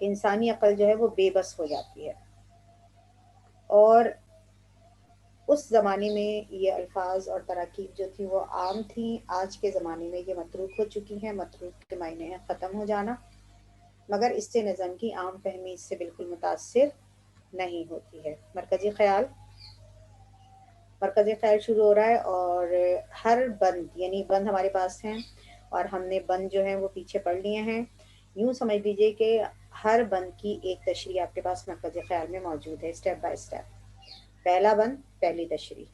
کہ انسانی عقل جو ہے وہ بے بس ہو جاتی ہے. اور اس زمانے میں یہ الفاظ اور تراکیب جو تھی وہ عام تھیں. آج کے زمانے میں یہ متروک ہو چکی ہیں. متروک کے معنی ہے ختم ہو جانا، مگر اس سے نظم کی عام فہمی اس سے بالکل متاثر نہیں ہوتی ہے. مرکزی خیال شروع ہو رہا ہے، اور ہر بند، یعنی بند ہمارے پاس ہیں اور ہم نے بند جو ہیں وہ پیچھے پڑھ لیے ہیں. یوں سمجھ لیجئے کہ ہر بند کی ایک تشریح آپ کے پاس مرکزی خیال میں موجود ہے، اسٹیپ بائی اسٹیپ. پہلا بند، پہلی تشریح،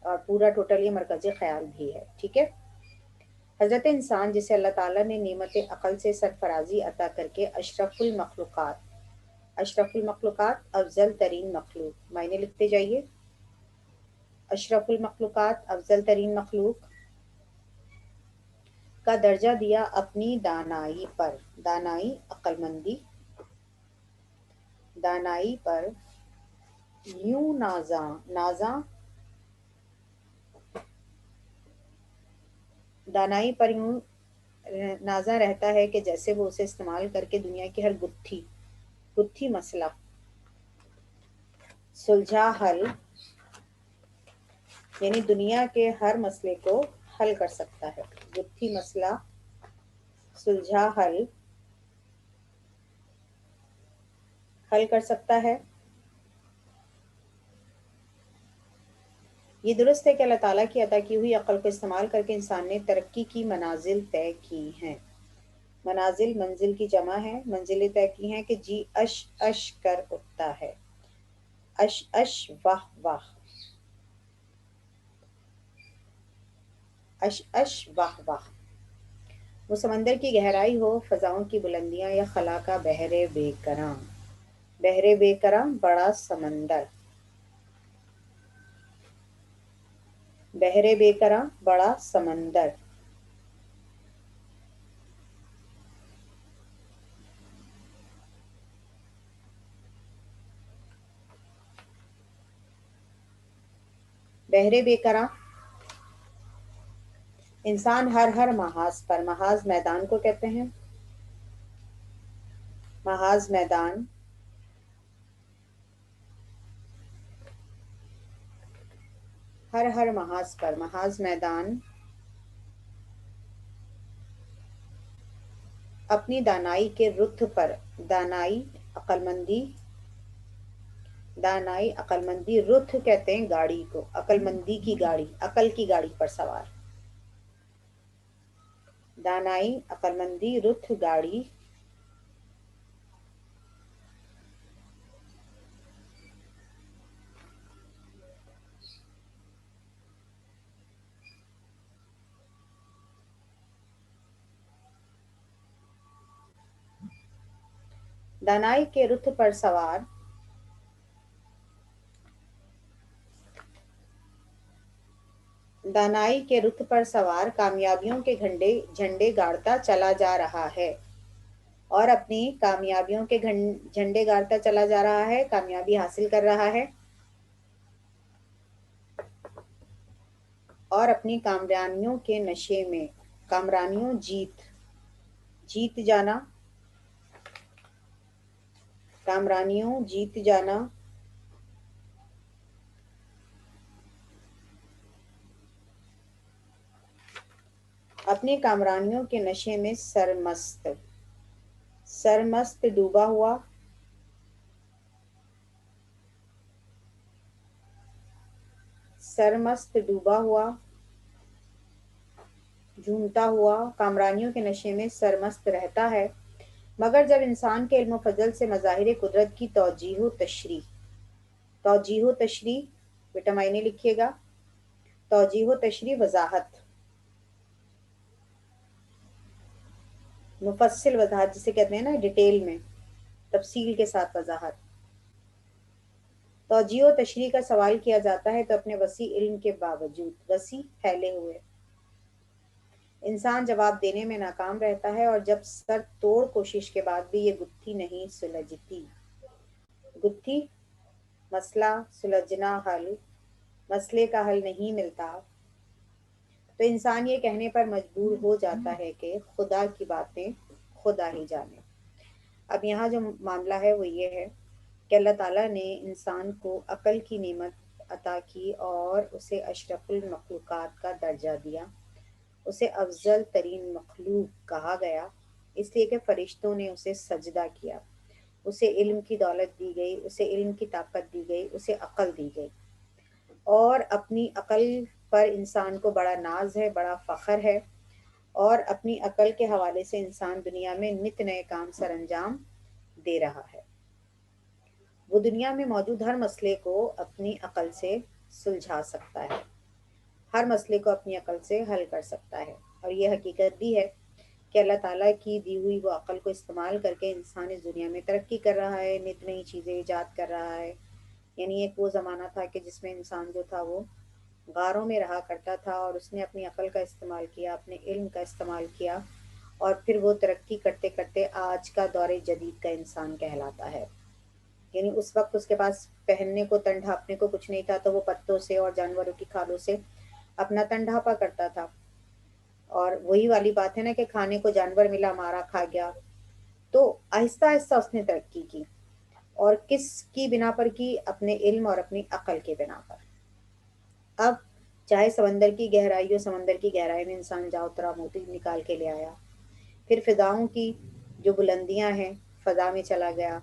اور پورا ٹوٹل یہ مرکزی خیال بھی ہے. ٹھیک ہے. حضرت انسان جسے اللہ تعالیٰ نے نعمت عقل سے سرفرازی عطا کر کے اشرف المخلوقات افضل ترین مخلوق، معنی لکھتے جائیے. اشرف المخلوقات افضل ترین مخلوق کا درجہ دیا اپنی دانائی پر. دانائی، عقل مندی. دانائی پر یوں نازاں دانائی پر یوں نازاں رہتا ہے کہ جیسے وہ اسے استعمال کر کے دنیا کی ہر گتھی مسئلہ سلجھا حل، یعنی دنیا کے ہر مسئلے کو حل کر سکتا ہے. گتھی مسئلہ سلجھا حل کر سکتا ہے. یہ درست ہے کہ اللہ تعالیٰ کی عطا کی ہوئی عقل کو استعمال کر کے انسان نے ترقی کی منازل طے کی ہیں. منزل کی جمع ہے. منزلیں طے کی ہیں کہ جی اش اش کر اٹھتا ہے. اش اش واہ واہ. اش اش واہ واہ. وہ سمندر کی گہرائی ہو، فضاؤں کی بلندیاں، یا خلا کا بحر بے کراں. بحر بے کراں، بڑا سمندر. بحر بے کراں، بڑا سمندر. بحر بے کراں، انسان ہر محاذ پر. محاذ میدان کو کہتے ہیں. محاذ میدان، ہر محاذ پر. محاذ میدان اپنی دانائی کے رتھ پر. دانائی، عقل مندی. رتھ کہتے ہیں گاڑی کو. عقل مندی کی گاڑی، عقل کی گاڑی پر سوار. دانائی، عقل مندی، رتھ گاڑی. دانائی کے رتھ پر سوار. دانائی کے رتھ پر سوار کامیابیوں کے جھنڈے گاڑتا چلا جا رہا ہے، اور اپنی کامیابیوں کے جھنڈے گاڑتا چلا جا رہا ہے. کامیابی حاصل کر رہا ہے، اور اپنی کامرانیوں کے نشے میں. کامرانیوں، جیت جانا. کامرانیوں، جیت جانا. اپنی کامرانیوں کے نشے میں سرمست ڈوبا ہوا. سرمست ڈوبا ہوا، جھومتا ہوا. کامرانیوں کے نشے میں سرمست رہتا ہے، مگر جب انسان کے علم و فضل سے مظاہر قدرت کی توجیہ و تشریح بیٹا معنی لکھیے گا. توجیہ و تشریح، وضاحت، مفصل وضاحت جسے کہتے ہیں نا، ڈیٹیل میں، تفصیل کے ساتھ وضاحت. توجیہ و تشریح کا سوال کیا جاتا ہے تو اپنے وسیع علم کے باوجود، وسیع پھیلے ہوئے، انسان جواب دینے میں ناکام رہتا ہے، اور جب سر توڑ کوشش کے بعد بھی یہ گتھی نہیں سلجھتی. گتھی، مسئلہ، سلجھنا، حل، مسئلے کا حل نہیں ملتا، تو انسان یہ کہنے پر مجبور ہو جاتا ہے کہ خدا کی باتیں خدا ہی جانے. اب یہاں جو معاملہ ہے وہ یہ ہے کہ اللہ تعالیٰ نے انسان کو عقل کی نعمت عطا کی اور اسے اشرف المخلوقات کا درجہ دیا، اسے افضل ترین مخلوق کہا گیا، اس لیے کہ فرشتوں نے اسے سجدہ کیا، اسے علم کی دولت دی گئی، اسے علم کی طاقت دی گئی، اسے عقل دی گئی، اور اپنی عقل پر انسان کو بڑا ناز ہے، بڑا فخر ہے، اور اپنی عقل کے حوالے سے انسان دنیا میں نت نئے کام سر انجام دے رہا ہے۔ وہ دنیا میں موجود ہر مسئلے کو اپنی عقل سے سلجھا سکتا ہے، ہر مسئلے کو اپنی عقل سے حل کر سکتا ہے، اور یہ حقیقت بھی ہے کہ اللہ تعالیٰ کی دی ہوئی وہ عقل کو استعمال کر کے انسان اس دنیا میں ترقی کر رہا ہے، نت نئی چیزیں ایجاد کر رہا ہے۔ یعنی ایک وہ زمانہ تھا کہ جس میں انسان جو تھا وہ غاروں میں رہا کرتا تھا، اور اس نے اپنی عقل کا استعمال کیا، اپنے علم کا استعمال کیا، اور پھر وہ ترقی کرتے کرتے آج کا دور جدید کا انسان کہلاتا ہے۔ یعنی اس وقت اس کے پاس پہننے کو تن ڈھانپنے کو کچھ نہیں تھا، تو وہ پتوں سے اور جانوروں کی کھالوں سے اپنا تن ڈھانپا کرتا تھا، اور وہی والی بات ہے نا کہ کھانے کو جانور ملا مارا کھا گیا۔ تو آہستہ آہستہ اس نے ترقی کی، اور کس کی بنا پر کی؟ اپنے علم اور اپنی عقل کے بنا پر۔ اب چاہے سمندر کی گہرائی ہو، سمندر کی گہرائی میں انسان جا اترا، موتی نکال کے لے آیا، پھر فضاؤں کی جو بلندیاں ہیں فضا میں چلا گیا،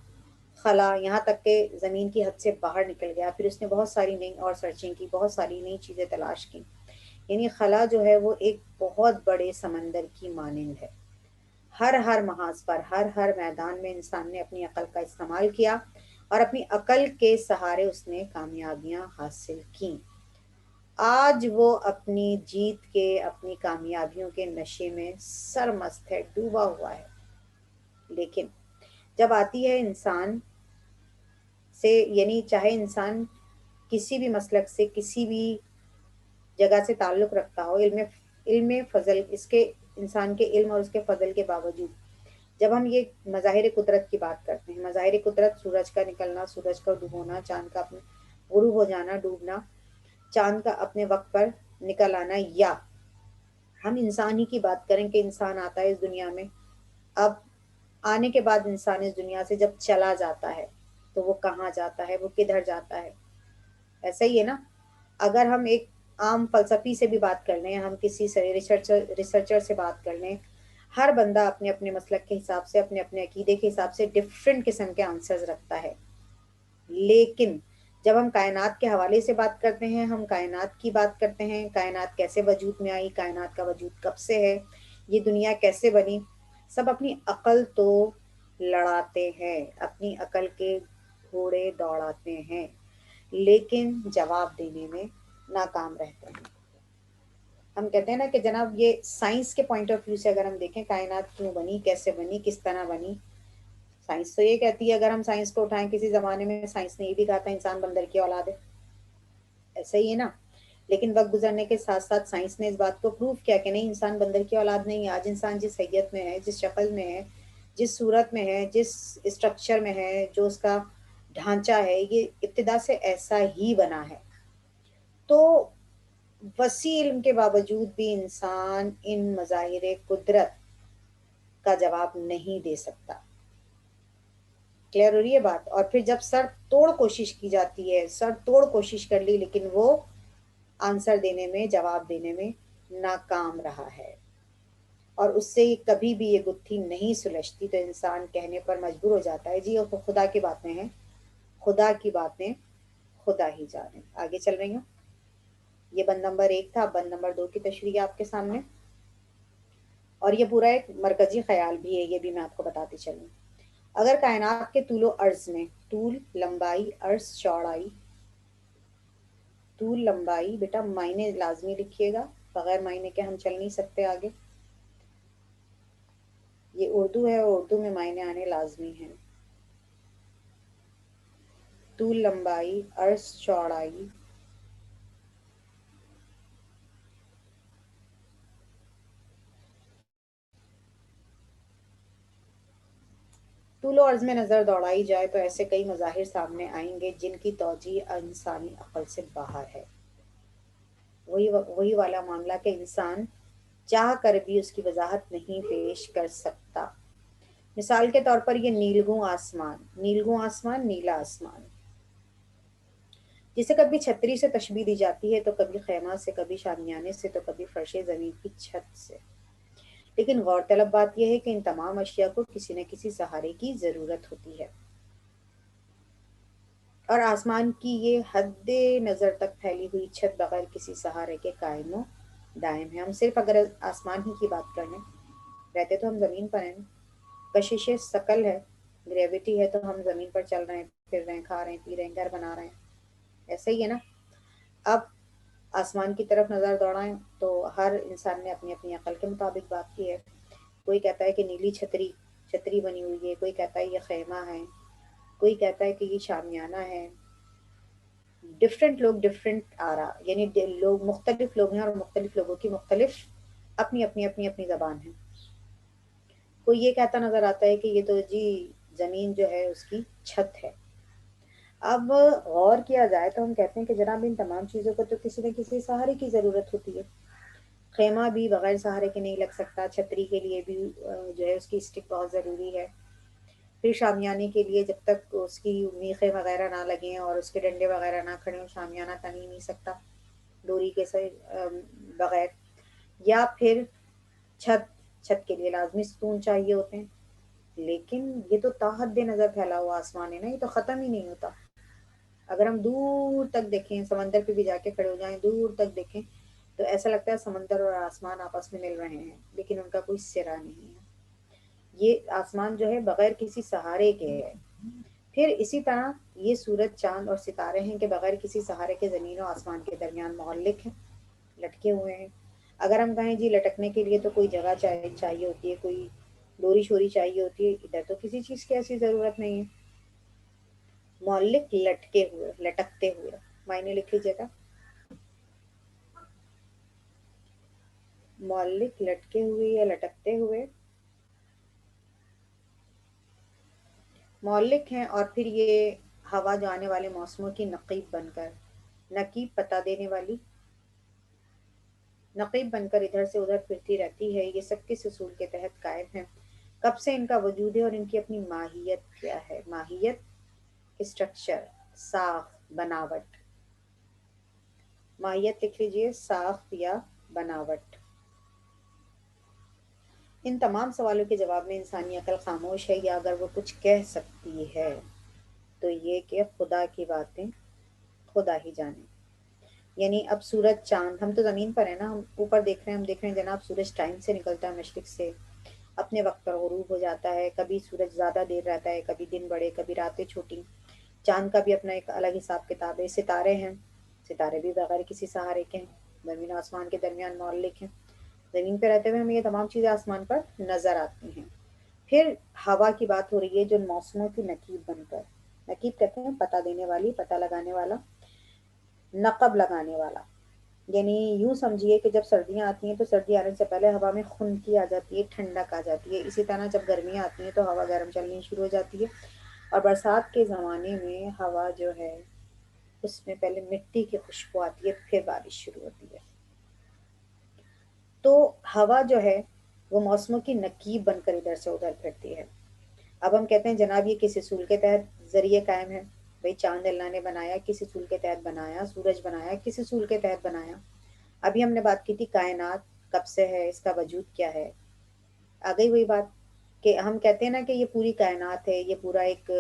خلا یہاں تک کہ زمین کی حد سے باہر نکل گیا، پھر اس نے بہت ساری نئی اور سرچنگ کی، بہت ساری نئی چیزیں تلاش کی۔ یعنی خلا جو ہے وہ ایک بہت بڑے سمندر کی مانند ہے، ہر محاذ پر، ہر میدان میں انسان نے اپنی عقل کا استعمال کیا، اور اپنی عقل کے سہارے اس نے کامیابیاں حاصل کیں۔ آج وہ اپنی جیت کے، اپنی کامیابیوں کے نشے میں سرمست ہے، ڈوبا ہوا ہے۔ لیکن جب آتی ہے انسان سے، یعنی چاہے انسان کسی بھی مسلک سے، کسی بھی جگہ سے تعلق رکھتا ہو، علم فضل، اس کے انسان کے علم اور اس کے فضل کے باوجود جب ہم یہ مظاہر قدرت کی بات کرتے ہیں، مظاہر قدرت، سورج کا نکلنا، سورج کا ڈوبنا، چاند کا اپنے غروب ہو جانا، ڈوبنا، چاند کا اپنے وقت پر نکل آنا، یا ہم انسان ہی کی بات کریں کہ انسان آتا ہے اس دنیا میں، اب آنے کے بعد انسان اس دنیا سے جب چلا جاتا ہے تو وہ کہاں جاتا ہے، وہ کدھر جاتا ہے؟ ایسا ہی ہے نا، اگر ہم ایک عام فلسفی سے بھی بات کر لیں، ہم کسی سے ریسرچر سے بات کر لیں، ہر بندہ اپنے اپنے مسلک کے حساب سے، اپنے اپنے عقیدے کے حساب سے ڈفرینٹ قسم کے آنسرز رکھتا ہے۔ لیکن جب ہم کائنات کے حوالے سے بات کرتے ہیں، ہم کائنات کی بات کرتے ہیں، کائنات کیسے وجود میں آئی، کائنات کا وجود کب سے ہے، یہ دنیا کیسے بنی، سب اپنی عقل تو لڑاتے ہیں، اپنی عقل کے گھوڑے دوڑاتے ہیں، لیکن جواب دینے میں ناکام رہتے ہیں۔ ہم کہتے ہیں نا کہ جناب یہ سائنس کے پوائنٹ آف ویو سے اگر ہم دیکھیں کائنات کیوں بنی، کیسے بنی، کس طرح بنی، سائنس تو یہ کہتی ہے، اگر ہم سائنس کو اٹھائیں، کسی زمانے میں سائنس نے یہ بھی کہا تھا انسان بندر کی اولاد ہے، ایسا ہی ہے نا۔ لیکن وقت گزرنے کے ساتھ ساتھ سائنس نے اس بات کو پروف کیا کہ نہیں، انسان بندر کی اولاد نہیں ہے۔ آج انسان جس حیت میں ہے، جس شکل میں ہے، جس صورت میں ہے، جس اسٹرکچر میں ہے، جو اس کا ڈھانچہ ہے، یہ ابتدا سے ایسا ہی بنا ہے۔ تو وسیع علم کے باوجود بھی انسان ان مظاہر قدرت کا جواب نہیں دے سکتا۔ کلیئر ہو رہی ہے بات؟ اور پھر جب سر توڑ کوشش کی جاتی ہے، سر توڑ کوشش کر لی، لیکن وہ آنسر دینے میں، جواب دینے میں ناکام رہا ہے، اور اس سے کبھی بھی یہ گتھی نہیں سلجھتی، تو انسان کہنے پر مجبور ہو جاتا ہے جی وہ خدا کی باتیں ہیں، خدا کی باتیں خدا ہی جانے۔ آگے چل رہی ہوں، یہ بند نمبر 1 تھا، بند نمبر 2 کی تشریح آپ کے سامنے، اور یہ پورا ایک مرکزی خیال بھی ہے، یہ بھی میں آپ کو بتاتی چلوں۔ اگر کائنات کے طول و عرض میں، طول لمبائی، عرض چوڑائی، طول لمبائی، بیٹا معنی لازمی لکھیے گا، بغیر معنی کے ہم چل نہیں سکتے آگے، یہ اردو ہے اور اردو میں معنی آنے لازمی ہیں۔ طول لمبائی، عرض چوڑائی، طول و عرض میں نظر دوڑائی جائے تو ایسے کئی مظاہر سامنے آئیں گے جن کی توجیہ انسانی عقل سے باہر ہے۔ وہی والا معاملہ کہ انسان چاہ کر بھی اس کی وضاحت نہیں پیش کر سکتا۔ مثال کے طور پر یہ نیلگوں آسمان، نیلا آسمان، جسے کبھی چھتری سے تشبیہ دی جاتی ہے تو کبھی خیمہ سے، کبھی شامیانے سے، تو کبھی فرش زمین کی چھت سے۔ لیکن غور طلب بات یہ ہے کہ ان تمام اشیاء کو کسی نہ کسی سہارے کی ضرورت ہوتی ہے، اور آسمان کی یہ حد نظر تک پھیلی ہوئی چھت بغیر کسی سہارے کے قائم و دائم ہے۔ ہم صرف اگر آسمان ہی کی بات کر لیں، رہتے تو ہم زمین پر ہیں، کشش ثقل ہے، گریوٹی ہے، تو ہم زمین پر چل رہے ہیں، پھر رہے ہیں، کھا رہے ہیں، پی رہے ہیں، گھر بنا رہے ہیں، ایسا ہی ہے نا۔ اب آسمان کی طرف نظر دوڑائیں تو ہر انسان نے اپنی اپنی عقل کے مطابق بات کی ہے۔ کوئی کہتا ہے کہ نیلی چھتری چھتری بنی ہوئی ہے، کوئی کہتا ہے یہ خیمہ ہے، کوئی کہتا ہے کہ یہ شامیانہ ہے۔ ڈفرینٹ لوگ ڈفرینٹ آرا، یعنی لوگ مختلف لوگ ہیں، اور مختلف لوگوں کی مختلف اپنی زبان ہے۔ کوئی یہ کہتا نظر آتا ہے کہ یہ تو جی زمین جو ہے اس کی چھت ہے۔ اب غور کیا جائے تو ہم کہتے ہیں کہ جناب ان تمام چیزوں کو تو کسی نہ کسی سہارے کی ضرورت ہوتی ہے۔ خیمہ بھی بغیر سہارے کے نہیں لگ سکتا، چھتری کے لیے بھی جو ہے اس کی اسٹک بہت ضروری ہے، پھر شامیانے کے لیے جب تک اس کی میخیں وغیرہ نہ لگیں اور اس کے ڈنڈے وغیرہ نہ کھڑے ہوں، شامیانہ تن ہی نہیں سکتا ڈوری کے سے بغیر۔ یا پھر چھت کے لیے لازمی ستون چاہیے ہوتے ہیں، لیکن یہ تو تا حد نظر پھیلا ہوا آسمان ہے نا، یہ تو ختم ہی نہیں ہوتا۔ اگر ہم دور تک دیکھیں، سمندر پہ بھی جا کے کھڑے ہو جائیں، دور تک دیکھیں تو ایسا لگتا ہے سمندر اور آسمان آپس میں مل رہے ہیں، لیکن ان کا کوئی سرا نہیں ہے۔ یہ آسمان جو ہے بغیر کسی سہارے کے ہے۔ پھر اسی طرح یہ سورج، چاند اور ستارے ہیں کہ بغیر کسی سہارے کے زمین و آسمان کے درمیان معلق ہیں، لٹکے ہوئے ہیں۔ اگر ہم کہیں جی لٹکنے کے لیے تو کوئی جگہ چاہیے ہوتی ہے، کوئی ڈوری شوری چاہیے ہوتی ہے، ادھر تو کسی چیز کی ایسی ضرورت نہیں ہے۔ معلق، لٹکے ہوئے، لٹکتے ہوئے، معنی لکھ لیجیے گا، معلق لٹکے ہوئے یا لٹکتے ہوئے، معلق ہیں۔ اور پھر یہ ہوا جو آنے والے موسموں کی نقیب بن کر ادھر سے ادھر پھرتی رہتی ہے، یہ سب کس اصول کے تحت قائم ہے؟ کب سے ان کا وجود ہے اور ان کی اپنی ماہیت کیا ہے؟ ماہیت، اسٹرکچر، ساخت، بناوٹ۔ ماہیت لکھ لیجئے، ساخت یا بناوٹ۔ ان تمام سوالوں کے جواب میں انسانی عقل خاموش ہے، یا اگر وہ کچھ کہہ سکتی ہے تو یہ کہ خدا کی باتیں خدا ہی جانے۔ یعنی اب سورج، چاند، ہم تو زمین پر ہیں نا، ہم اوپر دیکھ رہے ہیں، ہم دیکھ رہے ہیں جناب سورج ٹائم سے نکلتا ہے مشرق سے، اپنے وقت پر غروب ہو جاتا ہے، کبھی سورج زیادہ دیر رہتا ہے، کبھی دن بڑے، کبھی راتیں چھوٹی۔ چاند کا بھی اپنا ایک الگ حساب کتاب ہے۔ ستارے ہیں، ستارے بھی بغیر کسی سہارے کے ہیں، زمین و آسمان کے درمیان معلق ہیں۔ زمین پہ رہتے ہوئے ہمیں یہ تمام چیزیں آسمان پر نظر آتی ہیں۔ پھر ہوا کی بات ہو رہی ہے جو موسموں کی نقیب بن کر، نقیب کہتے ہیں پتہ دینے والی، پتہ لگانے والا، نقب لگانے والا۔ یعنی یوں سمجھیے کہ جب سردیاں آتی ہیں تو سردی آنے سے پہلے ہوا میں خنکی آ جاتی ہے، ٹھنڈک آ جاتی ہے۔ اسی طرح جب گرمیاں آتی ہیں تو ہوا گرم چلنی شروع ہو جاتی ہے، اور برسات کے زمانے میں ہوا جو ہے اس میں پہلے مٹی کی خوشبو آتی ہے، پھر بارش شروع ہوتی ہے۔ تو ہوا جو ہے وہ موسموں کی نقیب بن کر ادھر سے ادھر پھرتی ہے۔ اب ہم کہتے ہیں جناب یہ کس اصول کے تحت ذریعے قائم ہے؟ بھئی چاند اللہ نے بنایا کس اصول کے تحت بنایا، سورج بنایا کس اصول کے تحت بنایا۔ ابھی ہم نے بات کی تھی کائنات کب سے ہے، اس کا وجود کیا ہے۔ آ گئی وہی بات کہ ہم کہتے ہیں نا کہ یہ پوری کائنات ہے، یہ پورا ایک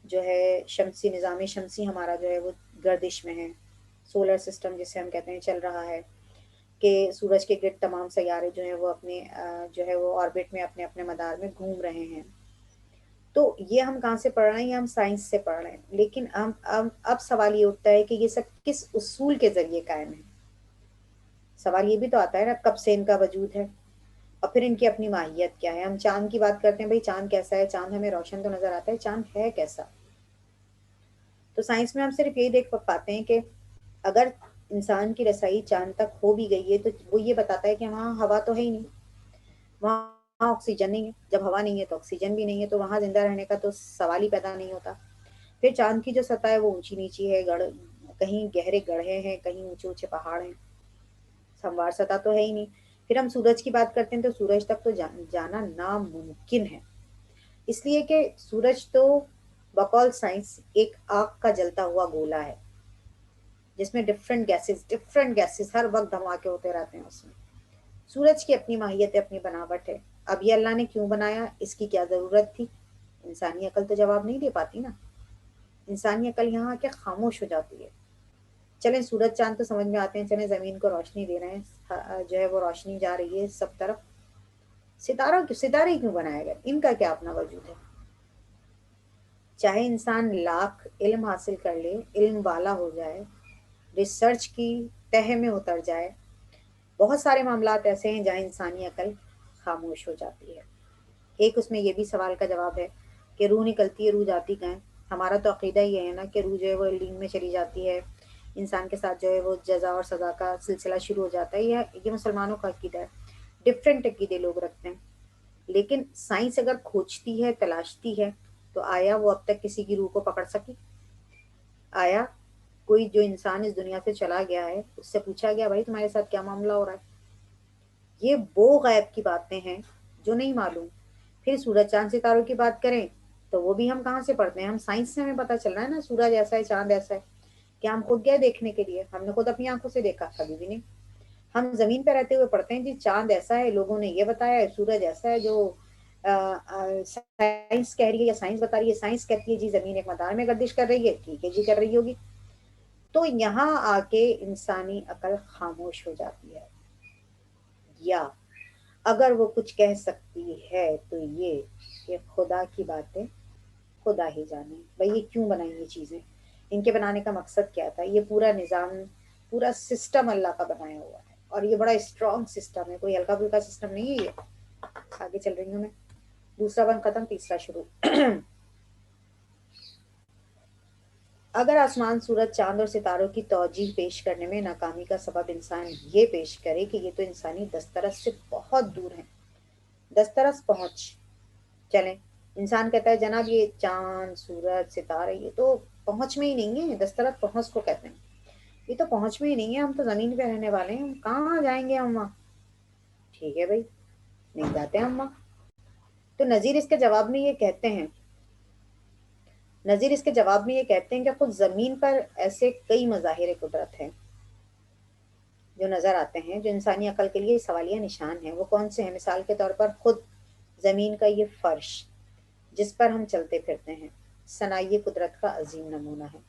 جو ہے شمسی نظام شمسی ہمارا جو ہے وہ گردش میں ہے، سولر سسٹم جسے ہم کہتے ہیں چل رہا ہے، کہ سورج کے گرد تمام سیارے جو ہیں وہ اپنے جو ہے وہ آربٹ میں اپنے اپنے مدار میں گھوم رہے ہیں۔ تو یہ ہم کہاں سے پڑھ رہے ہیں؟ یہ ہم سائنس سے پڑھ رہے ہیں، لیکن اب سوال یہ اٹھتا ہے کہ یہ سب کس اصول کے ذریعے قائم ہے؟ سوال یہ بھی تو آتا ہے نا کب سے ان کا وجود ہے، اور پھر ان کی اپنی ماہیت کیا ہے۔ ہم چاند کی بات کرتے ہیں، بھئی چاند کیسا ہے؟ چاند ہمیں روشن تو نظر آتا ہے، چاند ہے کیسا؟ تو سائنس میں ہم صرف یہی دیکھ پاتے ہیں کہ اگر انسان کی رسائی چاند تک ہو بھی گئی ہے تو وہ یہ بتاتا ہے کہ وہاں ہوا تو ہے ہی نہیں، وہاں آکسیجن نہیں ہے، جب ہوا نہیں ہے تو آکسیجن بھی نہیں ہے، تو وہاں زندہ رہنے کا تو سوال ہی پیدا نہیں ہوتا۔ پھر چاند کی جو سطح ہے وہ اونچی نیچی ہے، کہیں گہرے گڑھے ہیں، کہیں اونچے اونچے پہاڑ ہیں، ہموار سطح تو ہے ہی نہیں۔ پھر ہم سورج کی بات کرتے ہیں تو سورج تک تو جانا ناممکن ہے۔ اس لیے کہ سورج تو بقول سائنس ایک آگ کا جلتا ہوا گولا ہے جس میں ڈفرنٹ گیسز ہر وقت دھماکے ہوتے رہتے ہیں اس میں. سورج کی اپنی ماہیت ہے، اپنی بناوٹ ہے. اب یہ اللہ نے کیوں بنایا، اس کی کیا ضرورت تھی؟ انسانی عقل تو جواب نہیں دے پاتی نا. انسانی عقل یہاں آ کے خاموش ہو جاتی ہے. چلیں سورج چاند تو سمجھ میں آتے ہیں، چلیں زمین کو روشنی دے رہے ہیں، جو ہے وہ روشنی جا رہی ہے سب طرف. ستارے کیوں بنائے گئے، ان کا کیا اپنا وجود ہے؟ چاہے انسان لاکھ علم حاصل کر لے، علم والا ہو جائے، ریسرچ کی تہہ میں اتر جائے، بہت سارے معاملات ایسے ہیں جہاں انسانی عقل خاموش ہو جاتی ہے. ایک اس میں یہ بھی سوال کا جواب ہے کہ روح نکلتی ہے، روح جاتی کہیں؟ ہمارا تو عقیدہ یہ ہے نا کہ روح جو ہے وہ ایلڈنگ میں چلی جاتی ہے، انسان کے ساتھ جو ہے وہ جزا اور سزا کا سلسلہ شروع ہو جاتا ہے. یہ مسلمانوں کا عقیدہ ہے. ڈفرینٹ عقیدے لوگ رکھتے ہیں. لیکن سائنس اگر کھوجتی ہے، تلاشتی ہے، تو آیا وہ اب تک کسی کی روح کو پکڑ سکی؟ آیا کوئی جو انسان اس دنیا سے چلا گیا ہے اس سے پوچھا گیا بھائی تمہارے ساتھ کیا معاملہ ہو رہا ہے؟ یہ وہ غیب کی باتیں ہیں جو نہیں معلوم. پھر سورج چاند ستاروں کی بات کریں تو وہ بھی ہم کہاں سے پڑھتے ہیں؟ ہم سائنس سے ہمیں پتہ چل رہا ہے نا، سورج ایسا ہے، چاند ایسا ہے. کیا ہم خود گئے دیکھنے کے لیے؟ ہم نے خود اپنی آنکھوں سے دیکھا؟ کبھی بھی نہیں. ہم زمین پہ رہتے ہوئے پڑھتے ہیں جی چاند ایسا ہے، لوگوں نے یہ بتایا ہے، سورج ایسا ہے جو سائنس کہہ رہی ہے یا سائنس بتا رہی ہے. سائنس کہتی ہے جی زمین ایک مدار میں گردش کر رہی ہے، ٹھیک ہے جی کر رہی ہوگی. تو یہاں آ کے انسانی عقل خاموش ہو جاتی ہے. یا اگر وہ کچھ کہہ سکتی ہے تو یہ کہ خدا کی باتیں خدا ہی جانے. بھئی یہ کیوں بنائی یہ چیزیں، ان کے بنانے کا مقصد کیا تھا؟ یہ پورا نظام، پورا سسٹم اللہ کا بنایا ہوا ہے، اور یہ بڑا اسٹرانگ سسٹم ہے، کوئی ہلکا پھلکا سسٹم نہیں ہے. یہ آگے چل رہی ہوں میں. دوسرا بند ختم، تیسرا شروع. اگر آسمان، سورج، چاند اور ستاروں کی توجیہ پیش کرنے میں ناکامی کا سبب انسان یہ پیش کرے کہ یہ تو انسانی دسترس سے بہت دور ہیں، دسترس پہنچ. چلیں انسان کہتا ہے جناب یہ چاند، سورج، ستارے یہ تو پہنچ میں ہی نہیں ہے. دسترس پہنچ کو کہتے ہیں. یہ تو پہنچ میں ہی نہیں ہے، ہم تو زمین پہ رہنے والے ہیں، ہم کہاں جائیں گے ہم وہاں؟ ٹھیک ہے بھائی، نہیں جاتے ہم وہاں. تو نظیر اس کے جواب میں یہ کہتے ہیں کہ خود زمین پر ایسے کئی مظاہر قدرت ہیں جو نظر آتے ہیں، جو انسانی عقل کے لیے سوالیہ نشان ہیں. وہ کون سے ہیں؟ مثال کے طور پر خود زمین کا یہ فرش جس پر ہم چلتے پھرتے ہیں، صناعی قدرت کا عظیم نمونہ ہے.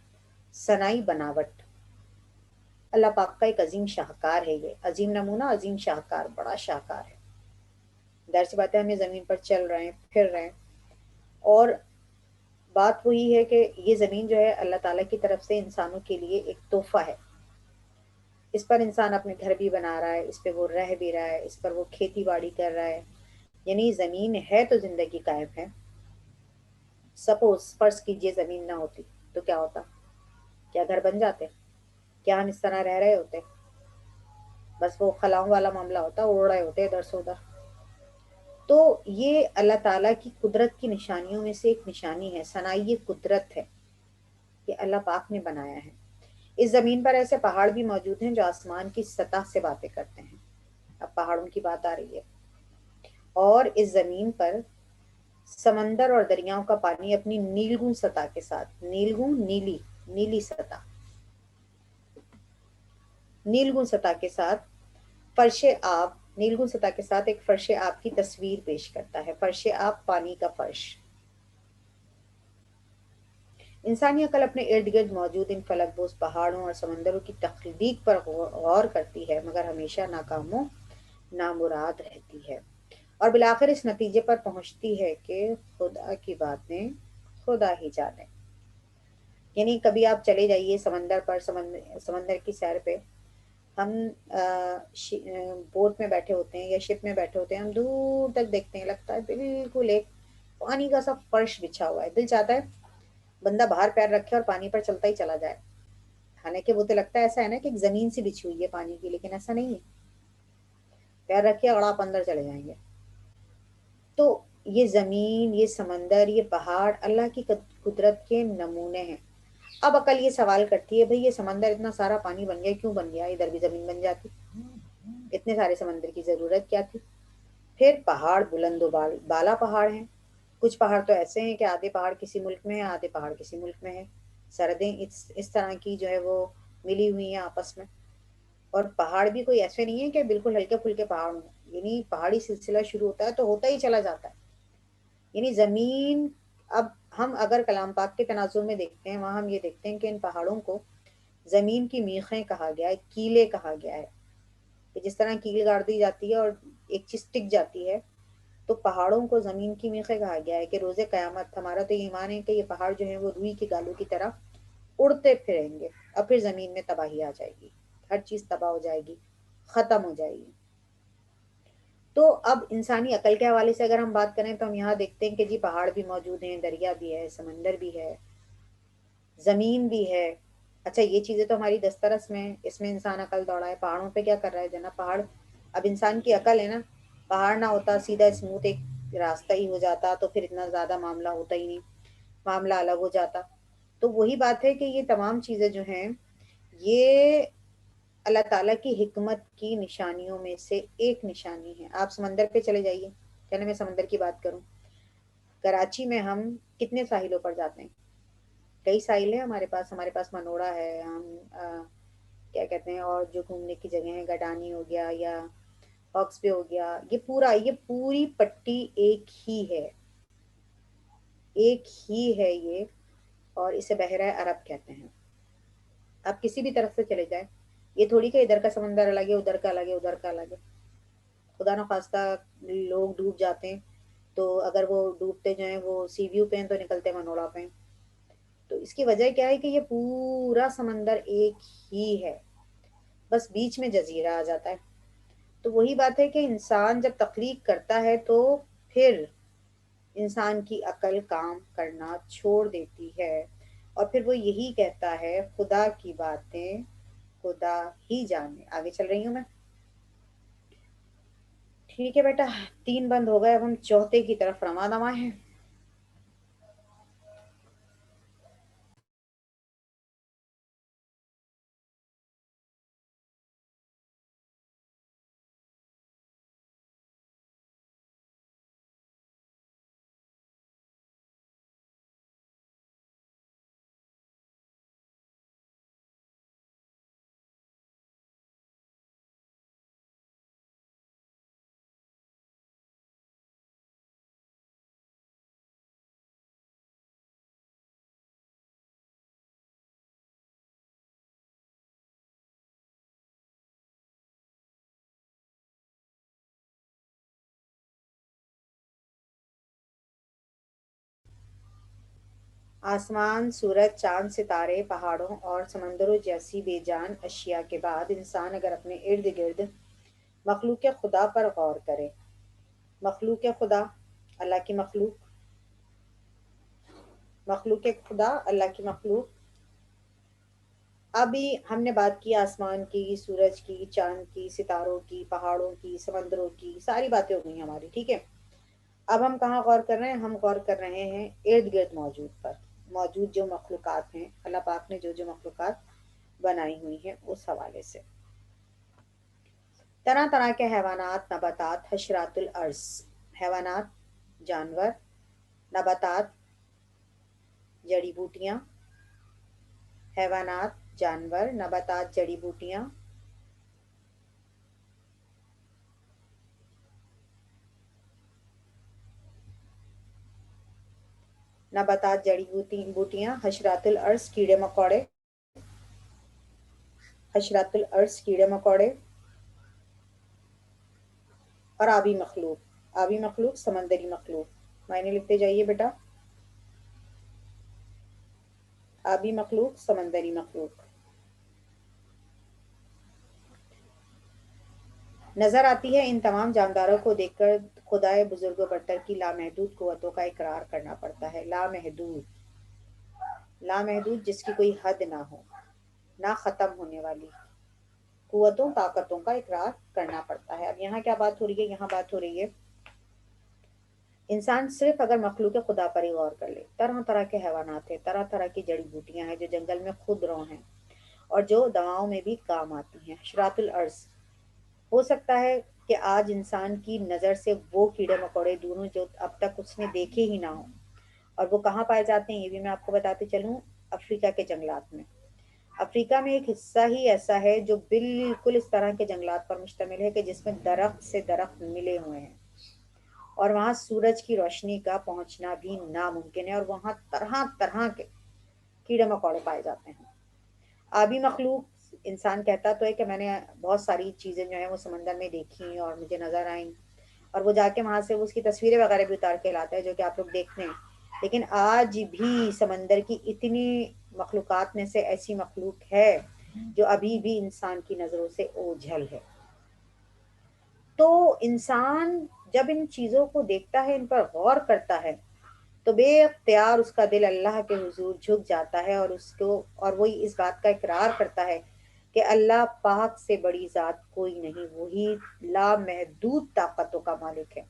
صناعی بناوٹ اللہ پاک کا ایک عظیم شاہکار ہے. یہ عظیم نمونہ، عظیم شاہکار، بڑا شاہکار ہے. ظاہر سی بات ہے ہمیں زمین پر چل رہے ہیں، پھر رہے ہیں، اور بات وہی ہے کہ یہ زمین جو ہے اللہ تعالیٰ کی طرف سے انسانوں کے لیے ایک تحفہ ہے. اس پر انسان اپنے گھر بھی بنا رہا ہے، اس پہ وہ رہ بھی رہا ہے، اس پر وہ کھیتی باڑی کر رہا ہے. یعنی زمین ہے تو زندگی قائم ہے. سپوز فرض کیجئے زمین نہ ہوتی تو کیا ہوتا؟ کیا گھر بن جاتے؟ کیا ہم اس طرح رہ رہے ہوتے؟ بس وہ خلاؤں والا معاملہ ہوتا، اڑ رہے ہوتے ادھر سے ادھر. تو یہ اللہ تعالیٰ کی قدرت کی نشانیوں میں سے ایک نشانی ہے، صناعی قدرت ہے کہ اللہ پاک نے بنایا ہے. اس زمین پر ایسے پہاڑ بھی موجود ہیں جو آسمان کی سطح سے باتیں کرتے ہیں. اب پہاڑوں کی بات آ رہی ہے. اور اس زمین پر سمندر اور دریاؤں کا پانی اپنی نیلگون سطح کے ساتھ، نیلگون نیلی سطح، نیلگون سطح کے ساتھ فرش آب، نیلگون سطح کے ساتھ ایک فرش آب کی تصویر پیش کرتا ہے. فرش آب، پانی کا فرش. انسانی عقل اپنے ارد گرد موجود ان فلک بوس پہاڑوں اور سمندروں کی تخلیق پر غور کرتی ہے، مگر ہمیشہ ناکام و نامراد رہتی ہے، اور بالآخر اس نتیجے پر پہنچتی ہے کہ خدا کی باتیں خدا ہی جانے. یعنی کبھی آپ چلے جائیے سمندر پر، سمندر کی سیر پہ. ہم بوٹ میں بیٹھے ہوتے ہیں یا شپ میں بیٹھے ہوتے ہیں، ہم دور تک دیکھتے ہیں، لگتا ہے بالکل ایک پانی کا سا فرش بچھا ہوا ہے. دل چاہتا ہے بندہ باہر پیر رکھے اور پانی پر چلتا ہی چلا جائے. حالانکہ وہ تو لگتا ہے ایسا ہے نا کہ ایک زمین سے بچھی ہوئی ہے پانی کی، لیکن ایسا نہیں ہے. پیر رکھے اور آپ اندر چلے جائیں گے. تو یہ زمین، یہ سمندر، یہ پہاڑ اللہ کی قدرت کے نمونے ہیں. اب عقل یہ سوال کرتی ہے بھئی یہ سمندر اتنا سارا پانی بن گیا، کیوں بن گیا؟ ادھر بھی زمین بن جاتی، اتنے سارے سمندر کی ضرورت کیا تھی؟ پھر پہاڑ بلند و بالا پہاڑ ہیں، کچھ پہاڑ تو ایسے ہیں کہ آدھے پہاڑ کسی ملک میں ہیں، آدھے پہاڑ کسی ملک میں ہیں، سرحدیں اس طرح کی جو ہے وہ ملی ہوئی ہیں آپس میں۔ اور پہاڑ بھی کوئی ایسے نہیں ہے کہ بالکل ہلکے پھلکے پہاڑ ہوں، یعنی پہاڑی سلسلہ شروع ہوتا ہے تو ہوتا ہی چلا جاتا ہے، یعنی زمین۔ اب ہم اگر کلام پاک کے تناظر میں دیکھتے ہیں، وہاں ہم یہ دیکھتے ہیں کہ ان پہاڑوں کو زمین کی میخیں کہا گیا ہے، کیلے کہا گیا ہے، کہ جس طرح کیل گاڑ دی جاتی ہے اور ایک چیز ٹک جاتی ہے، تو پہاڑوں کو زمین کی میخیں کہا گیا ہے کہ روز قیامت ہمارا تو یہ ایمان ہے کہ یہ پہاڑ جو ہیں وہ روئی کے گالوں کی طرح اڑتے پھریں گے، اور پھر زمین میں تباہی آ جائے گی، ہر چیز تباہ ہو جائے گی، ختم ہو جائے گی۔ تو اب انسانی عقل کے حوالے سے اگر ہم بات کریں تو ہم یہاں دیکھتے ہیں کہ جی پہاڑ بھی موجود ہیں، دریا بھی ہے، سمندر بھی ہے، زمین بھی ہے۔ اچھا یہ چیزیں تو ہماری دسترس میں ہیں، اس میں انسان عقل دوڑا ہے، پہاڑوں پہ کیا کر رہا ہے جناب؟ پہاڑ اب انسان کی عقل ہے نا، پہاڑ نہ ہوتا سیدھا اسموتھ ایک راستہ ہی ہو جاتا تو پھر اتنا زیادہ معاملہ ہوتا ہی نہیں، معاملہ الگ ہو جاتا۔ تو وہی بات ہے کہ یہ تمام چیزیں جو ہیں یہ اللہ تعالیٰ کی حکمت کی نشانیوں میں سے ایک نشانی ہے۔ آپ سمندر پہ چلے جائیے، چلے میں سمندر کی بات کروں، کراچی میں ہم کتنے ساحلوں پر جاتے ہیں؟ کئی ساحل ہیں ہمارے پاس منوڑا ہے، ہم کیا کہتے ہیں اور جو گھومنے کی جگہ ہیں، گڈانی ہو گیا یا ہاکس بے ہو گیا، یہ پوری پٹی ایک ہی ہے، ایک ہی ہے یہ، اور اسے بحیرہ عرب کہتے ہیں۔ آپ کسی بھی طرف سے چلے جائیں، یہ تھوڑی کہ ادھر کا سمندر الگ ہے، ادھر کا الگ ہے، ادھر کا الگ ہے۔ خدا نخواستہ لوگ ڈوب جاتے ہیں تو اگر وہ ڈوبتے جو ہیں وہ سی ویو پہ ہیں تو نکلتے منوڑا پہ ہیں۔ تو اس کی وجہ کیا ہے کہ یہ پورا سمندر ایک ہی ہے، بس بیچ میں جزیرہ آ جاتا ہے۔ تو وہی بات ہے کہ انسان جب تخلیق کرتا ہے تو پھر انسان کی عقل کام کرنا چھوڑ دیتی ہے، اور پھر وہ یہی کہتا ہے خدا کی باتیں خدا ہی جانے۔ آگے چل رہی ہوں میں، ٹھیک ہے بیٹا، 3 بند ہو گئے، اب ہم چوتھے کی طرف رواں دواں ہیں۔ آسمان، سورج، چاند، ستارے، پہاڑوں اور سمندروں جیسی بے جان اشیاء کے بعد انسان اگر اپنے ارد گرد مخلوق خدا پر غور کرے، مخلوق خدا، اللہ کی مخلوق، مخلوق خدا اللہ کی مخلوق۔ ابھی ہم نے بات کی آسمان کی، سورج کی، چاند کی، ستاروں کی، پہاڑوں کی، سمندروں کی، ساری باتیں ہو گئی ہماری، ٹھیک ہے۔ اب ہم کہاں غور کر رہے ہیں؟ ہم غور کر رہے ہیں ارد گرد موجود جو مخلوقات ہیں، اللہ پاک نے جو مخلوقات بنائی ہوئی ہیں اس حوالے سے۔ طرح طرح کے حیوانات، نباتات، حشرات الارض، حیوانات، جانور، نباتات، جڑی بوٹیاں، حیوانات، جانور، نباتات، جڑی بوٹیاں، نباتات، جڑی بوٹیاں، حشرات الارض، کیڑے مکوڑے، حشرات الارض، کیڑے مکوڑے، اور آبی مخلوق، آبی مخلوق، سمندری مخلوق، معنی لکھتے جائیے بیٹا، آبی مخلوق، سمندری مخلوق۔ نظر آتی ہے ان تمام جانداروں کو دیکھ کر خدائے بزرگ و برتر کی لامحدود قوتوں کا اقرار کرنا پڑتا ہے۔ لامحدود، لامحدود جس کی کوئی حد نہ ہو، نہ ختم ہونے والی قوتوں، طاقتوں کا اقرار کرنا پڑتا ہے۔ اب یہاں کیا بات ہو رہی ہے؟ یہاں بات ہو رہی ہے انسان صرف اگر مخلوق خدا پر ہی غور کر لے، طرح طرح کے حیوانات ہیں، طرح طرح کی جڑی بوٹیاں ہیں جو جنگل میں خود رو ہیں اور جو دواؤں میں بھی کام آتی ہیں۔ حشرات الارض، ہو سکتا ہے کہ آج انسان کی نظر سے وہ کیڑے مکوڑے دونوں جو اب تک اس نے دیکھے ہی نہ ہوں. اور وہ کہاں پائے جاتے ہیں یہ بھی میں آپ کو بتاتے چلوں. افریقہ کے جنگلات میں. افریقہ میں ایک حصہ ہی ایسا ہے جو بالکل اس طرح کے جنگلات پر مشتمل ہے کہ جس میں درخت سے درخت ملے ہوئے ہیں اور وہاں سورج کی روشنی کا پہنچنا بھی ناممکن ہے اور وہاں طرح طرح کے کیڑے مکوڑے پائے جاتے ہیں. آبی مخلوق انسان کہتا تو ہے کہ میں نے بہت ساری چیزیں جو ہیں وہ سمندر میں دیکھی اور مجھے نظر آئیں اور وہ جا کے وہاں سے اس کی تصویریں وغیرہ بھی اتار کے لاتا ہے جو کہ آپ لوگ دیکھتے ہیں. لیکن آج بھی سمندر کی اتنی مخلوقات میں سے ایسی مخلوق ہے جو ابھی بھی انسان کی نظروں سے اوجھل ہے. تو انسان جب ان چیزوں کو دیکھتا ہے ان پر غور کرتا ہے تو بے اختیار اس کا دل اللہ کے حضور جھک جاتا ہے اور وہ اس بات کا اقرار کرتا ہے کہ اللہ پاک سے بڑی ذات کوئی نہیں. وہی لامحدود طاقتوں کا مالک ہے.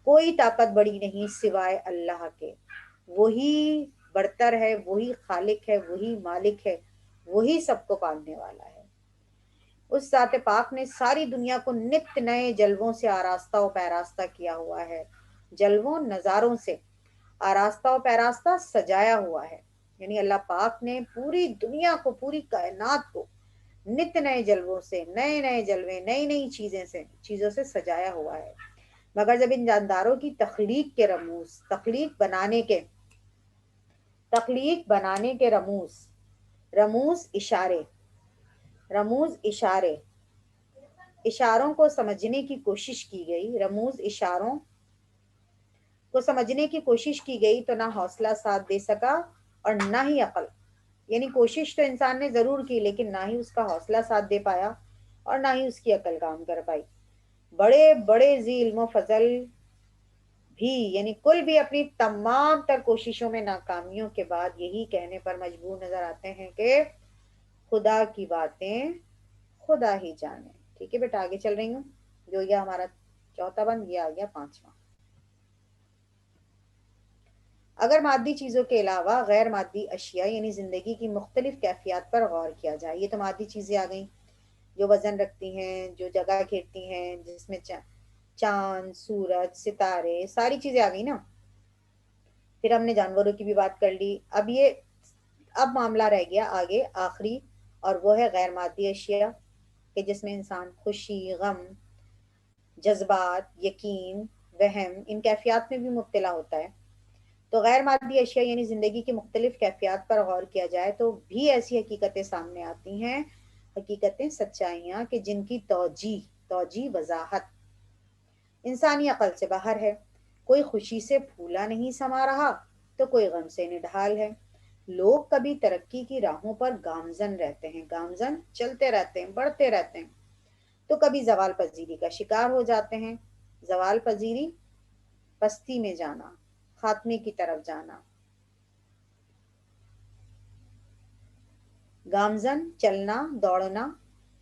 کوئی طاقت بڑی نہیں سوائے اللہ کے. وہی برتر ہے, وہی خالق ہے, وہی مالک ہے, وہی سب کو پالنے والا ہے. اس ذات پاک نے ساری دنیا کو نت نئے جلووں سے آراستہ و پیراستہ کیا ہوا ہے. جلووں نظاروں سے آراستہ و پیراستہ سجایا ہوا ہے. یعنی اللہ پاک نے پوری دنیا کو, پوری کائنات کو نت نئے جلووں سے, نئے نئے جلوے, نئی نئی چیزوں سے سجایا ہوا ہے. مگر جب ان جانداروں کی تخلیق کے رموز, تخلیق بنانے کے رموز اشارے اشاروں کو سمجھنے کی کوشش کی گئی, اشاروں کو سمجھنے کی کوشش کی گئی تو نہ حوصلہ ساتھ دے سکا اور نہ ہی عقل. یعنی کوشش تو انسان نے ضرور کی لیکن نہ ہی اس کا حوصلہ ساتھ دے پایا اور نہ ہی اس کی عقل کام کر پائی. بڑے بڑے ذی علم و فضل بھی یعنی کل بھی اپنی تمام تر کوششوں میں ناکامیوں کے بعد یہی کہنے پر مجبور نظر آتے ہیں کہ خدا کی باتیں خدا ہی جانے. ٹھیک ہے بیٹا, آگے چل رہی ہوں. جو یہ ہمارا چوتھا بند, یہ آ گیا پانچواں. اگر مادی چیزوں کے علاوہ غیر مادی اشیاء یعنی زندگی کی مختلف کیفیات پر غور کیا جائے. یہ تو مادی چیزیں آ گئیں جو وزن رکھتی ہیں, جو جگہ گھیرتی ہیں, جس میں چاند, سورج, ستارے, ساری چیزیں آ گئی نا. پھر ہم نے جانوروں کی بھی بات کر لی. اب معاملہ رہ گیا آگے آخری, اور وہ ہے غیر مادی اشیاء کہ جس میں انسان خوشی, غم, جذبات, یقین, وہم, ان کیفیات میں بھی مبتلا ہوتا ہے. تو غیر مادی اشیاء یعنی زندگی کی مختلف کیفیات پر غور کیا جائے تو بھی ایسی حقیقتیں سامنے آتی ہیں, حقیقتیں, سچائیاں کہ جن کی توجیہ وضاحت انسانی عقل سے باہر ہے. کوئی خوشی سے پھولا نہیں سما رہا تو کوئی غم سے نڈھال ہے. لوگ کبھی ترقی کی راہوں پر گامزن رہتے ہیں, چلتے رہتے ہیں, بڑھتے رہتے ہیں, تو کبھی زوال پذیری کا شکار ہو جاتے ہیں. زوال پذیری, پستی میں جانا, خاتمے کی طرف جانا. گامزن, چلنا, دوڑنا,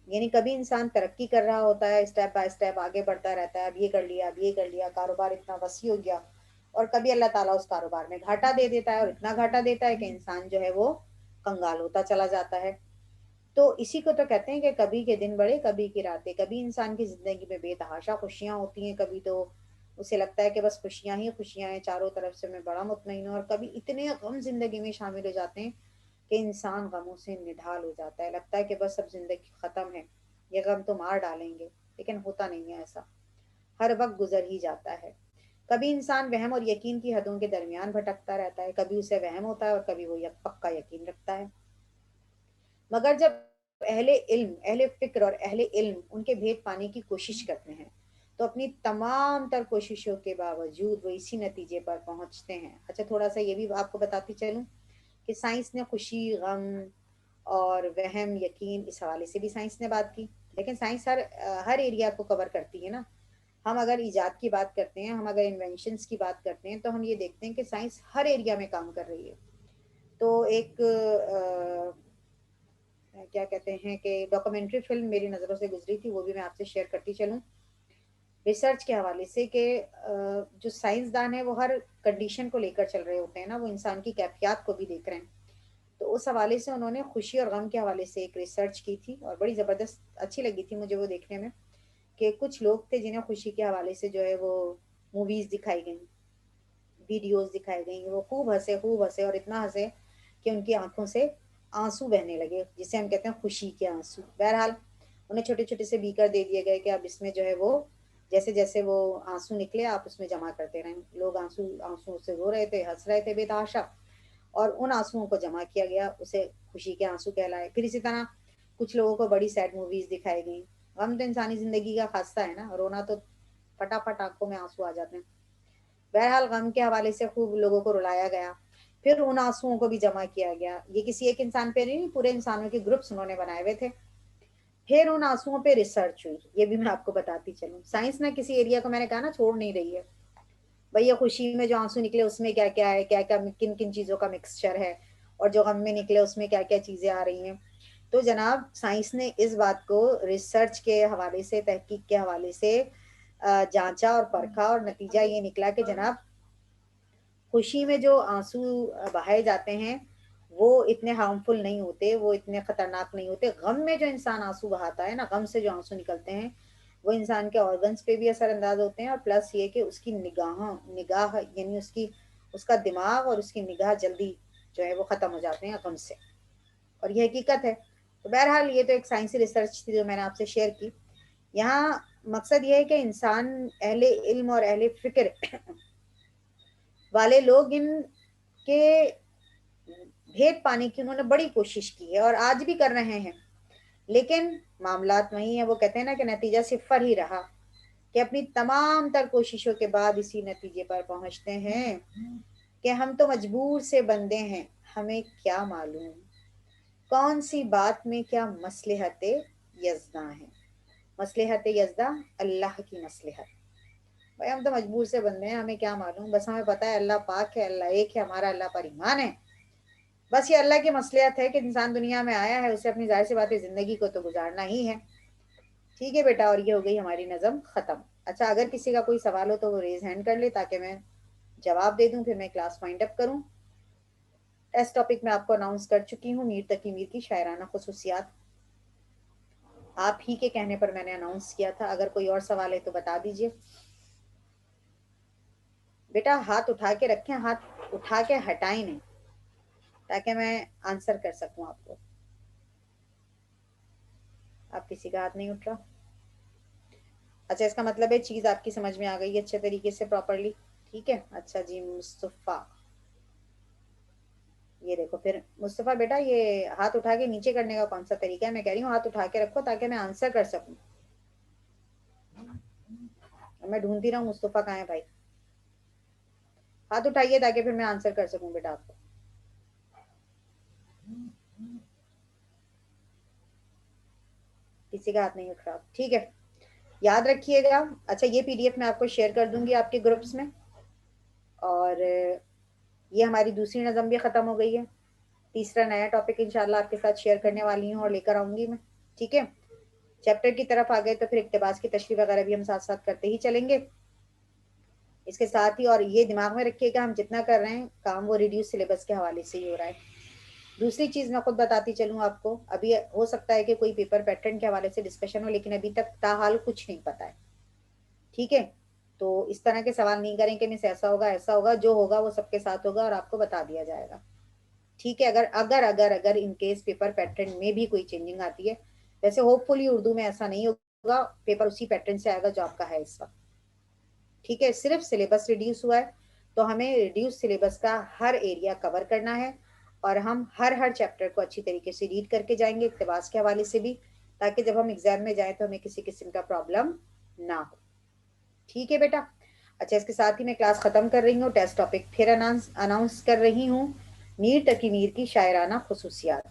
یعنی کبھی انسان ترقی کر رہا ہوتا ہے, اسٹیپ بائی اسٹیپ آگے بڑھتا رہتا ہے, اب یہ کر لیا, کاروبار اتنا وسیع ہو گیا, اور کبھی اللہ تعالیٰ اس کاروبار میں گھاٹا دے دیتا ہے, اور اتنا گھاٹا دیتا ہے کہ انسان جو ہے وہ کنگال ہوتا چلا جاتا ہے. تو اسی کو تو کہتے ہیں کہ کبھی کے دن بڑے, کبھی کی راتیں. کبھی انسان کی زندگی میں بے تحاشا خوشیاں ہوتی ہیں, کبھی تو اسے لگتا ہے کہ بس خوشیاں ہی خوشیاں ہیں چاروں طرف سے, میں بڑا مطمئن ہوں. اور کبھی اتنے غم زندگی میں شامل ہو جاتے ہیں کہ انسان غموں سے نڈھال ہو جاتا ہے, لگتا ہے کہ بس اب زندگی ختم ہے, یہ غم تو مار ڈالیں گے. لیکن ہوتا نہیں ہے ایسا, ہر وقت گزر ہی جاتا ہے. کبھی انسان وہم اور یقین کی حدوں کے درمیان بھٹکتا رہتا ہے, کبھی اسے وہم ہوتا ہے اور کبھی وہ پکا یقین رکھتا ہے. مگر جب اہل فکر اور اہل علم ان کے بھید پانے کی کوشش کرتے ہیں تو اپنی تمام تر کوششوں کے باوجود وہ اسی نتیجے پر پہنچتے ہیں. اچھا, تھوڑا سا یہ بھی آپ کو بتاتی چلوں کہ سائنس نے خوشی, غم اور وہم, یقین, اس حوالے سے بھی سائنس نے بات کی. لیکن سائنس ہر ایریا کو کور کرتی ہے نا. ہم اگر ایجاد کی بات کرتے ہیں, ہم اگر انوینشنز کی بات کرتے ہیں, تو ہم یہ دیکھتے ہیں کہ سائنس ہر ایریا میں کام کر رہی ہے. تو ایک کیا کہتے ہیں کہ ڈاکومنٹری فلم میری نظروں سے گزری تھی, وہ بھی میں آپ سے شیئر کرتی چلوں ریسرچ کے حوالے سے, کہ جو سائنسدان ہیں وہ ہر کنڈیشن کو لے کر چل رہے ہوتے ہیں نا, وہ انسان کی کیفیات کو بھی دیکھ رہے ہیں. تو اس حوالے سے انہوں نے خوشی اور غم کے حوالے سے ایک ریسرچ کی تھی, اور بڑی زبردست اچھی لگی تھی مجھے وہ دیکھنے میں, کہ کچھ لوگ تھے جنہیں خوشی کے حوالے سے جو ہے وہ موویز دکھائی گئیں، ویڈیوز دکھائی گئیں، وہ خوب ہنسے اور اتنا ہنسے کہ ان کی آنکھوں سے آنسو بہنے لگے، جسے ہم کہتے ہیں خوشی کے آنسو۔ بہرحال انہیں چھوٹے چھوٹے سے بیکر دے دیے گئے کہ اب اس میں جو ہے وہ جیسے جیسے وہ آنسو نکلے آپ اس میں جمع کرتے رہیں۔ لوگ آنسو سے رو رہے تھے، ہنس رہے تھے بے تحاشا، اور ان آنسوؤں کو جمع کیا گیا، اسے خوشی کے آنسو کہلائے۔ پھر اسی طرح کچھ لوگوں کو بڑی سیڈ موویز دکھائی گئیں۔ غم تو انسانی زندگی کا خاصہ ہے نا، رونا تو فٹافٹ آنکھوں میں آنسو آ جاتے ہیں۔ بہرحال غم کے حوالے سے خوب لوگوں کو رلایا گیا، پھر ان آنسوؤں کو بھی جمع کیا گیا۔ یہ کسی ایک انسان پہ نہیں، پورے انسانوں کے گروپس انہوں نے بنائے ہوئے تھے۔ پھر ان آنسوؤں پہ ریسرچ ہوئی، یہ بھی میں آپ کو بتاتی چلوں۔ سائنس نہ کسی ایریا کو، میں نے کہا نا، چھوڑ نہیں رہی ہے بھئی۔ یہ خوشی میں جو آنسو نکلے اس میں کیا کیا ہے، کیا کیا کن کن چیزوں کا مکسچر ہے، اور جو غم میں نکلے اس میں کیا کیا چیزیں آ رہی ہیں۔ تو جناب سائنس نے اس بات کو ریسرچ کے حوالے سے، تحقیق کے حوالے سے جانچا اور پرکھا، اور نتیجہ یہ نکلا کہ جناب خوشی میں جو آنسو بہائے جاتے ہیں وہ اتنے ہارمفل نہیں ہوتے، وہ اتنے خطرناک نہیں ہوتے۔ غم میں جو انسان آنسو بہاتا ہے نا، غم سے جو آنسو نکلتے ہیں وہ انسان کے آرگنز پہ بھی اثر انداز ہوتے ہیں، اور پلس یہ کہ اس کی نگاہ یعنی اس کا دماغ اور اس کی نگاہ جلدی جو ہے وہ ختم ہو جاتے ہیں غم سے، اور یہ حقیقت ہے۔ تو بہرحال یہ تو ایک سائنسی ریسرچ تھی جو میں نے آپ سے شیئر کی۔ یہاں مقصد یہ ہے کہ انسان، اہل علم اور اہل فکر والے لوگ ان کے بھید پانے کی انہوں نے بڑی کوشش کی ہے، اور آج بھی کر رہے ہیں، لیکن معاملات وہی ہیں۔ وہ کہتے ہیں نا کہ نتیجہ صفر ہی رہا، کہ اپنی تمام تر کوششوں کے بعد اسی نتیجے پر پہنچتے ہیں کہ ہم تو مجبور سے بندے ہیں، ہمیں کیا معلوم کون سی بات میں کیا مصلحت یزداں ہے۔ مصلحت یزداں اللہ کی مصلحت۔ بھائی ہم تو مجبور سے بندے ہیں، ہمیں کیا معلوم، بس ہمیں پتہ ہے اللہ پاک ہے، اللہ ایک ہے، ہمارا اللہ پر ایمان ہے۔ بس یہ اللہ کی مصلحت ہے کہ انسان دنیا میں آیا ہے، اسے اپنی ظاہر سی بات ہے زندگی کو تو گزارنا ہی ہے۔ ٹھیک ہے بیٹا، اور یہ ہو گئی ہماری نظم ختم۔ اچھا، اگر کسی کا کوئی سوال ہو تو وہ ریز ہینڈ کر لے تاکہ میں جواب دے دوں، پھر میں کلاس وائنڈ اپ کروں۔ ٹیسٹ ٹاپک میں آپ کو اناؤنس کر چکی ہوں، میر تقی میر کی شاعرانہ خصوصیات، آپ ہی کے کہنے پر میں نے اناؤنس کیا تھا۔ اگر کوئی اور سوال ہے تو بتا دیجئے۔ بیٹا ہاتھ اٹھا کے رکھیں، ہاتھ اٹھا کے ہٹائیں نہیں، تاکہ میں آنسر کر سکوں آپ کو۔ آپ کسی کا ہاتھ نہیں اٹھ رہا؟ اچھا، اس کا مطلب ہے چیز آپ کی سمجھ میں آ گئی ہے اچھے طریقے سے، پراپرلی، ٹھیک ہے۔ اچھا جی مصطفیٰ، یہ دیکھو پھر مصطفیٰ بیٹا، یہ ہاتھ اٹھا کے نیچے کرنے کا کون سا طریقہ ہے؟ میں کہہ رہی ہوں ہاتھ اٹھا کے رکھو تاکہ میں آنسر کر سکوں۔ میں ڈھونڈتی رہا ہوں مصطفیٰ کہاں ہے بھائی؟ ہاتھ اٹھائیے تاکہ پھر میں آنسر کر سکوں بیٹا آپ کو۔ کسی کا ہاتھ نہیں اٹھ رہا، ٹھیک ہے، یاد رکھیے گا۔ اچھا، یہ پی ڈی ایف میں آپ کو شیئر کر دوں گی آپ کے گروپس میں، اور یہ ہماری دوسری نظم بھی ختم ہو گئی ہے۔ تیسرا نیا ٹاپک انشاءاللہ آپ کے ساتھ شیئر کرنے والی ہوں اور لے کر آؤں گی میں، ٹھیک ہے۔ چیپٹر کی طرف آ گئے تو پھر اقتباس کی تشریح وغیرہ بھی ہم ساتھ ساتھ کرتے ہی چلیں گے۔ اس کے ساتھ ہی، اور یہ دماغ میں رکھیے گا، ہم جتنا کر رہے ہیں کام وہ ریڈیوس سلیبس کے حوالے سے ہی ہو رہا ہے۔ دوسری چیز میں خود بتاتی چلوں آپ کو، ابھی ہو سکتا ہے کہ کوئی پیپر پیٹرن کے حوالے سے ڈسکشن ہو، لیکن ابھی تک تاحال کچھ نہیں پتا ہے، ٹھیک ہے۔ تو اس طرح کے سوال نہیں کریں کہ مس ایسا ہوگا ایسا ہوگا، جو ہوگا وہ سب کے ساتھ ہوگا اور آپ کو بتا دیا جائے گا، ٹھیک ہے۔ اگر ان کیس پیپر پیٹرن میں بھی کوئی چینجنگ آتی ہے، ویسے ہوپ فلی اردو میں ایسا نہیں ہوگا، پیپر اسی پیٹرن سے آئے گا جو آپ کا ہے اس وقت، ٹھیک ہے۔ صرف سلیبس ریڈیوس ہوا ہے تو ہمیں ریڈیوس سلیبس کا ہر ایریا کور کرنا ہے، اور ہم ہر چیپٹر کو اچھی طریقے سے ریڈ کر کے جائیں گے، اقتباس کے حوالے سے بھی، تاکہ جب ہم ایگزام میں جائیں تو ہمیں کسی قسم کا پرابلم نہ ہو، ٹھیک ہے بیٹا۔ اچھا، اس کے ساتھ ہی میں کلاس ختم کر رہی ہوں، ٹیسٹ ٹاپک پھر اناؤنس کر رہی ہوں، میر تقی میر کی شاعرانہ خصوصیات۔